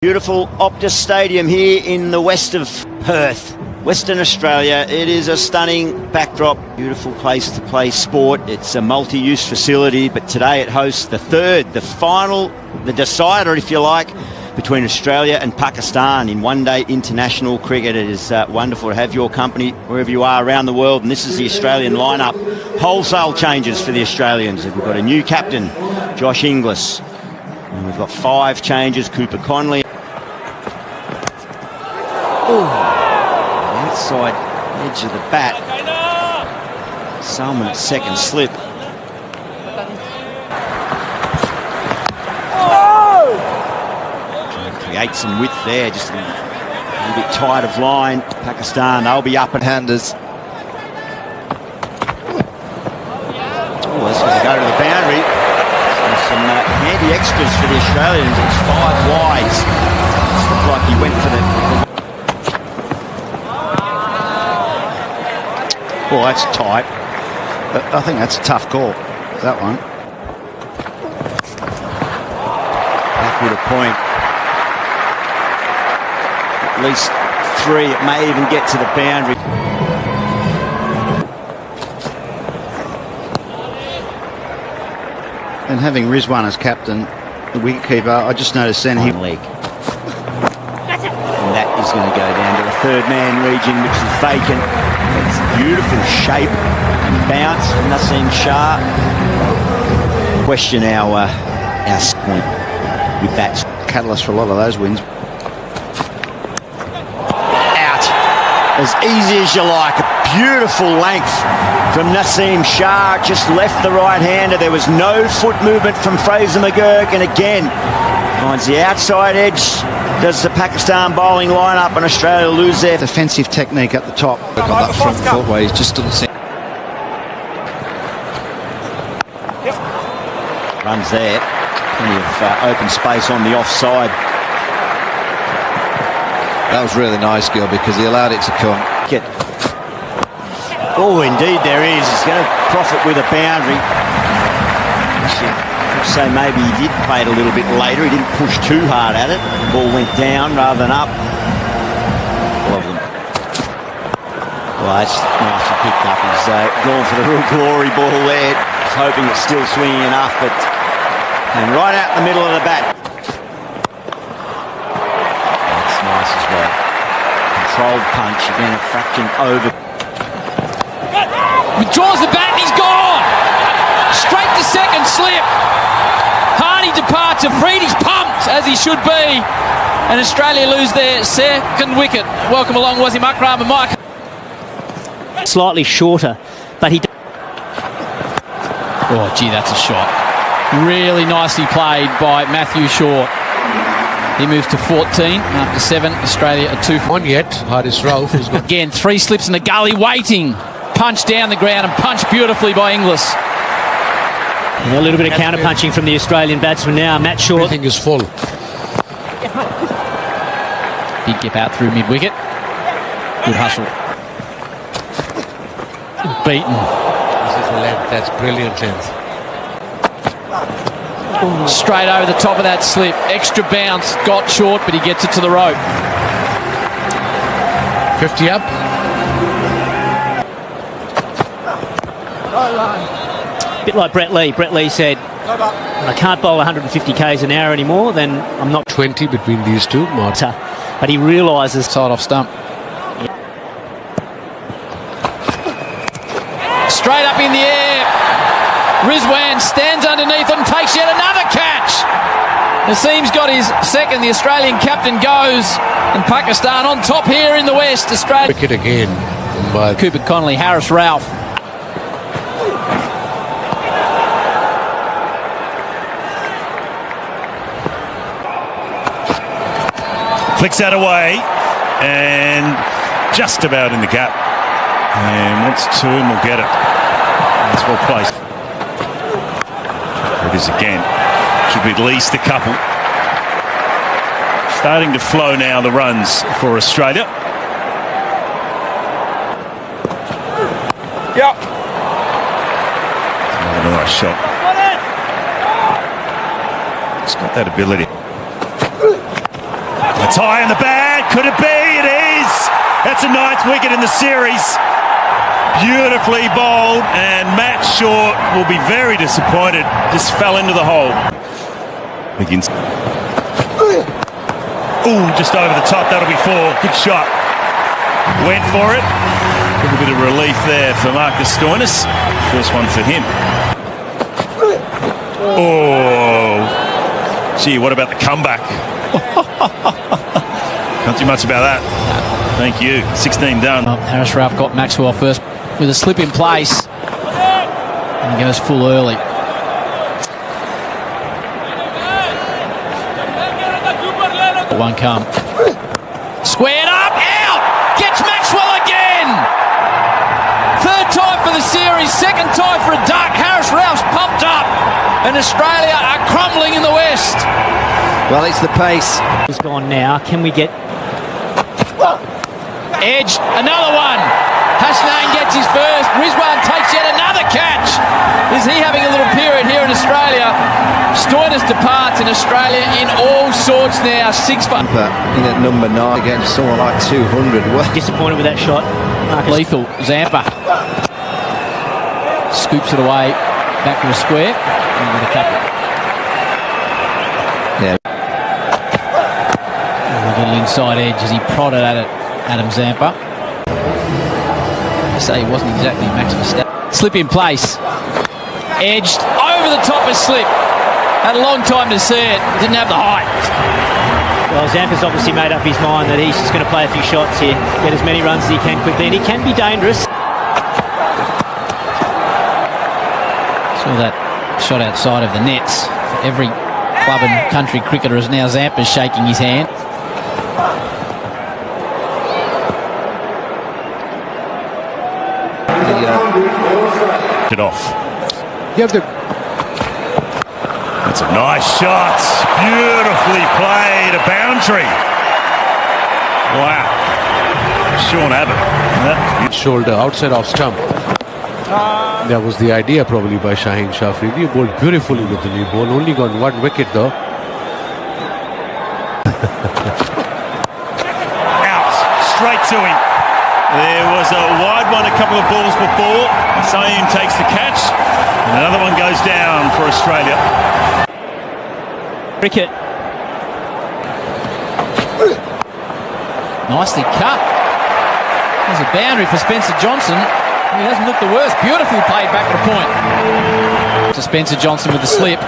Beautiful Optus Stadium here in the west of Perth, Western Australia. It is a stunning backdrop, beautiful place to play sport. It's a multi-use facility, but today it hosts the third, the final, the decider, if you like, between Australia and Pakistan in one-day international cricket. It is wonderful to have your company wherever you are around the world, and this is the Australian lineup. Wholesale changes for the Australians. We've got a new captain, Josh Inglis. And we've got 5 changes, Cooper Conley. Oh, the outside edge of the bat. Salmon at second slip. Trying to create some width there, just a little bit tight of line. Pakistan, they'll be up at handers. Oh, that's going to go to the boundary. So some handy extras for the Australians. It's 5 wides. It's looked like he went for the... Well, that's tight. But I think that's a tough call, that one. Back with a point. At least 3. It may even get to the boundary. And having Rizwan as captain, the wicketkeeper, I just noticed then he... leg. And that is going to go down to the third man region, which is vacant. It's beautiful shape and bounce from Naseem Shah. Question our point with that. Catalyst for a lot of those wins. Out. As easy as you like. A beautiful length from Naseem Shah. Just left the right-hander. There was no foot movement from Fraser McGurk. And again, finds the outside edge. Does the Pakistan bowling lineup and Australia lose their defensive technique at the top? Look on that front foot where he's just doesn't see. Runs there. Plenty of open space on the offside. That was really nice, Gil, because he allowed it to come. Oh, indeed there is. He's going to profit with a boundary. So maybe he did play it a little bit later. He didn't push too hard at it. The ball went down rather than up. All of them. Well, that's nicely picked up. He's gone for the real glory ball there. He's hoping it's still swinging enough, but and right out the middle of the bat. That's nice as well. Controlled punch again, a fraction over. Withdraws the bat and he's gone. Straight to second slip. Hardy departure. Freedy's pumped, as he should be. And Australia lose their second wicket. Welcome along, Wasim Akram and Mike. Slightly shorter, but he... Oh, gee, that's a shot. Really nicely played by Matthew Shaw. He moves to 14 after 7. Australia at 2. On yet, Hardis Rauf is good. Again, 3 slips in the gully, waiting. Punch down the ground and punch beautifully by Inglis. And a little bit of counter-punching from the Australian batsman now. Matt Shaw. Everything is full. Big gap out through mid-wicket. Good hustle. Beaten. This is the length. That's brilliant length. Straight over the top of that slip. Extra bounce. Got short, but he gets it to the rope. 50 up. A bit like Brett Lee. Brett Lee said, I can't bowl 150 k's an hour anymore, then I'm not 20 between these two. better. But he realises... Side off stump. Straight up in the air. Rizwan stands underneath and takes yet another catch. Naseem's got his second. The Australian captain goes. And Pakistan on top here in the West. Australia. Wicket again. By Cooper Conley, Harris Ralph. Flicks that away and just about in the gap. And wants to and will get it. That's well placed. There it is again. Should be at least a couple. Starting to flow now, the runs for Australia. Yep. Another nice shot. He's got that ability. It's high in the bag. Could it be? It is. That's a ninth wicket in the series. Beautifully bowled, and Matt Short will be very disappointed. Just fell into the hole. Begins. Ooh, just over the top. That'll be 4. Good shot. Went for it. A little bit of relief there for Marcus Stoinis. First one for him. Oh, gee, what about the comeback? Can't do much about that. Thank you. 16 done. Harris Ralph got Maxwell first with a slip in place. And he goes full early. One come. Squared up, out! Gets Maxwell again! Third time for the series, second time for a duck. Harris Ralph's pumped up, and Australia are crumbling in the West. Well, it's the pace. He's gone now. Can we get... Edge, another one. Hasnain gets his first. Rizwan takes yet another catch. Is he having a little period here in Australia? Stoinis departs, and Australia in all sorts now. 6 for... In at number 9 against someone like 200. Well, Disappointed with that shot. Marcus. Lethal, Zampa. Scoops it away. Back to a square. And with a couple. yeah. A little inside edge as he prodded at it. Adam Zampa. I say he wasn't exactly Max Verstappen. Slip in place. Edged over the top of slip. Had a long time to see it. Didn't have the height. Well, Zampa's obviously made up his mind that he's just going to play a few shots here, get as many runs as he can quickly, and he can be dangerous. Saw that shot outside of the nets. For every club and country cricketer is now Zampa's shaking his hand. It off. You have to. That's a nice shot. Beautifully played. A boundary. Wow. Sean Abbott. Shoulder outside off stump. That was the idea probably by Shaheen Shafri. He bowled beautifully with the new ball. Only got 1 wicket though. Out. Straight to him. There was a wide one a couple of balls before. Saeem takes the catch. And another one goes down for Australia. Cricket. Nicely cut. There's a boundary for Spencer Johnson. He doesn't look the worst. Beautifully played back to the point. To Spencer Johnson with the slip.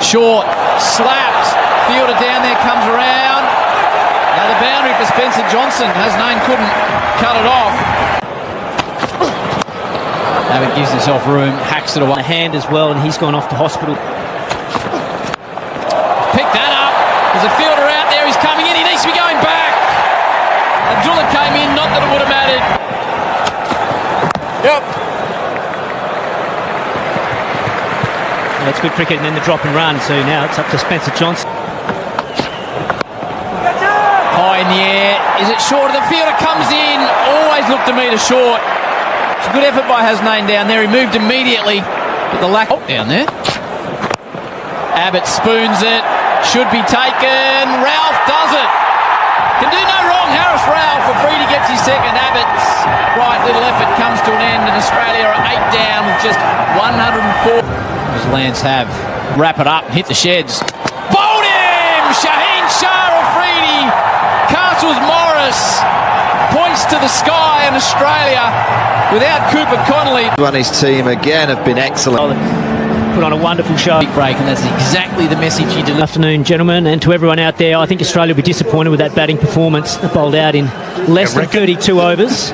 Short. Slapped. Fielder down there, comes around. Now the boundary for Spencer Johnson. Hasnain couldn't cut it off. Abbott gives himself room, hacks it away. A hand as well, and he's gone off to hospital. Pick that up. There's a fielder out there. He's coming in. He needs to be going back. Abdullah came in. Not that it would have mattered. Yep. That's good cricket, and then the drop and run. So now it's up to Spencer Johnson. High in the air. Is it short? The fielder comes in. Always looked a metre short. It's a good effort by Hasnain down there. He moved immediately. But the lack... down there. Abbott spoons it. Should be taken. Ralph does it. Can do no wrong. Harris Ralph for free to get his second. Abbott's bright little effort comes to an end, and Australia are 8 down with just 104. As Lance have. Wrap it up and hit the sheds. Bowled him! Shaheen Shah Afridi. Castles Morris points to the sky, and Australia, without Cooper Connolly, And his team again have been excellent. Put on a wonderful show. big break, and that's exactly the message he Good delivered. afternoon, gentlemen, and to everyone out there. I think Australia will be disappointed with that batting performance. They bowled out in less than 32 overs.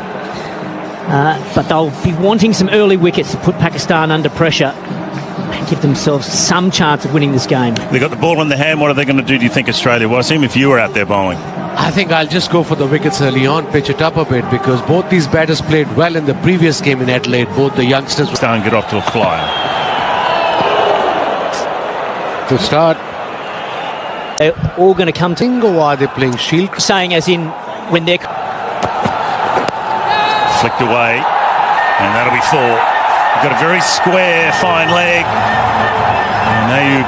But they'll be wanting some early wickets to put Pakistan under pressure and give themselves some chance of winning this game. They got the ball in the hand. What are they going to do, do you think, Australia? Well, I assume if you were out there bowling. I think I'll just go for the wickets early on, pitch it up a bit, because both these batters played well in the previous game in Adelaide. Both the youngsters Start and get off to a flyer. to start. They're all going to come to Or are they playing Shield? saying as in when they're... Flicked away. And that'll be 4. You've got a very square, fine leg. And now you...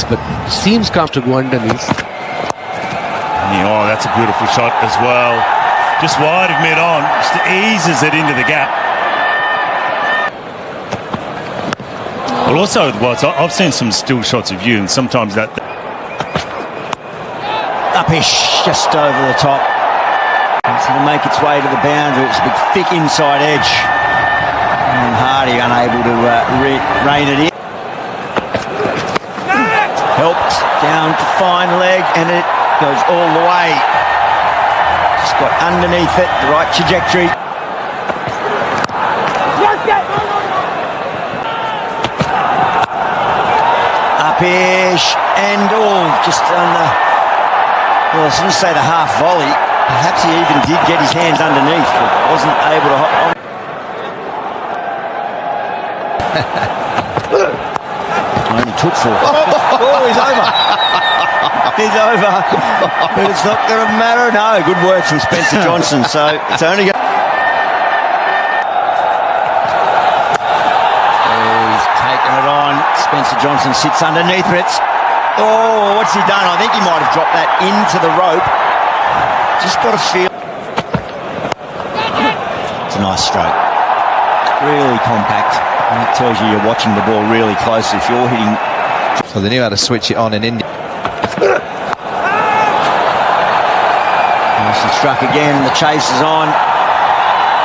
but seems comfortable to go underneath. Yeah, oh, that's a beautiful shot as well. Just wide of mid-on, just eases it into the gap. Well, also, I've seen some still shots of you, and sometimes that... Upish, just over the top. It's going to make its way to the boundary. It's a big, thick inside edge. And Hardy unable to rein it in. Helped down to fine leg, and it goes all the way. Just got underneath it, the right trajectory. Upish, and just on the... Well, I was going to say the half volley. Perhaps he even did get his hands underneath, but wasn't able to hop on. Only took four. Oh, he's over. He's over. But it's not going to matter. No, good work from Spencer Johnson. So it's only going... He's taken it on. Spencer Johnson sits underneath it. Oh, what's he done? I think he might have dropped that into the rope. Just got a feel. It's a nice stroke. Really compact. And that tells you you're watching the ball really closely. If you're hitting... So they knew how to switch it on in India. Nicely struck again. The chase is on.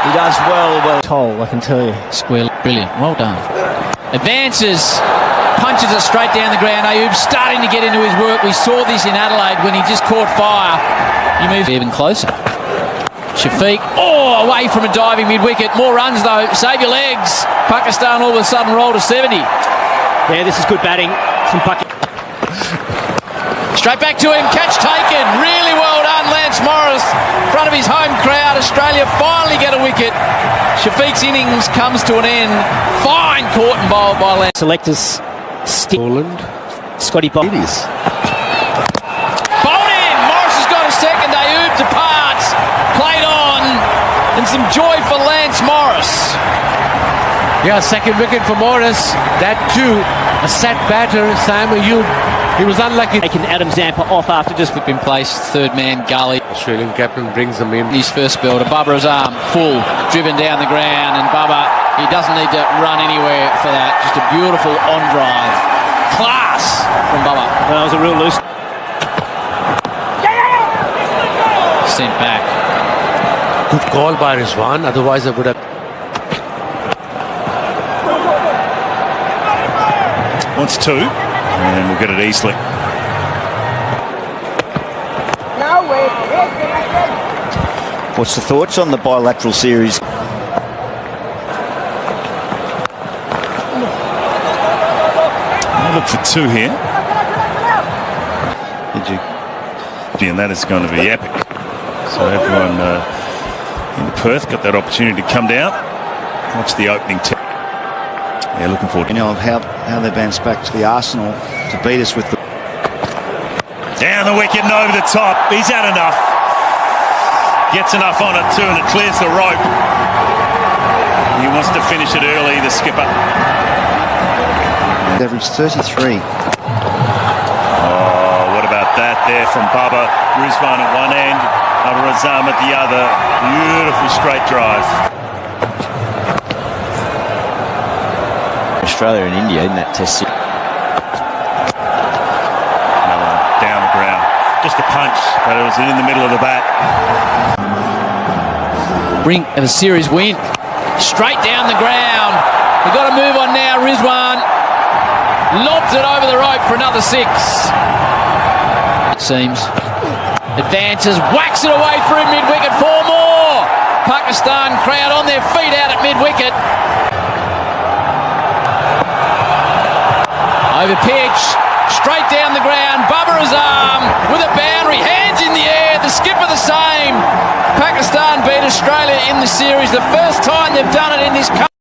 He does well. Toll, I can tell you. Square, brilliant. Well done. Advances, punches it straight down the ground. Ayoub's starting to get into his work. We saw this in Adelaide when he just caught fire. He moved even closer. Shafiq, away from a diving mid-wicket. More runs though. Save your legs. Pakistan all of a sudden roll to 70. Yeah, this is good batting from Pakistan. Straight back to him. Catch taken. Really well done, Lance Morris. In front of his home crowd. Australia finally get a wicket. Shafiq's innings comes to an end. Fine caught and bowled by Lance. Selectors stick. Poland. Scotty Bob. It is. Bowled in. Morris has got a second. Ayoub departs. Played on. And some joy for Lance Morris. Yeah, second wicket for Morris. That too, a set batter, Sam Ayoub. He was unlucky. Taking Adam Zampa off after just Put in place, third man, Gully. Australian captain brings them in. His first spell to Bubba's arm, full, driven down the ground, and Bubba, he doesn't need to run anywhere for that. Just a beautiful on drive. Class from Bubba. that was a real loose. Sent back. Good call by Rizwan, otherwise I would have... Wants two, and we'll get it easily. What's the thoughts on the bilateral series? I'll look for two here. Did you? And that is going to be epic. So everyone in Perth got that opportunity to come down. Watch the opening tip. Yeah, looking forward. You know, of how they bounced back to the Arsenal to beat us with the... Down the wicket and over the top. He's had enough. Gets enough on it too, and it clears the rope. He wants to finish it early, the skipper. Average 33. Oh, what about that there from Bubba? Rizwan at one end, Razam at the other. Beautiful straight drive. Australia and India in that test series. Down the ground. Just a punch, but it was in the middle of the bat. Brink of a series win. Straight down the ground. We've got to move on now. Rizwan lobs it over the rope for another six. It seems. Advances, whacks it away through mid-wicket. Four more. Pakistan crowd on their feet out at mid-wicket. Over pitch, straight down the ground. Bubba Azam with a boundary, hands in the air. The skipper the same. Pakistan beat Australia in the series. The first time they've done it in this country.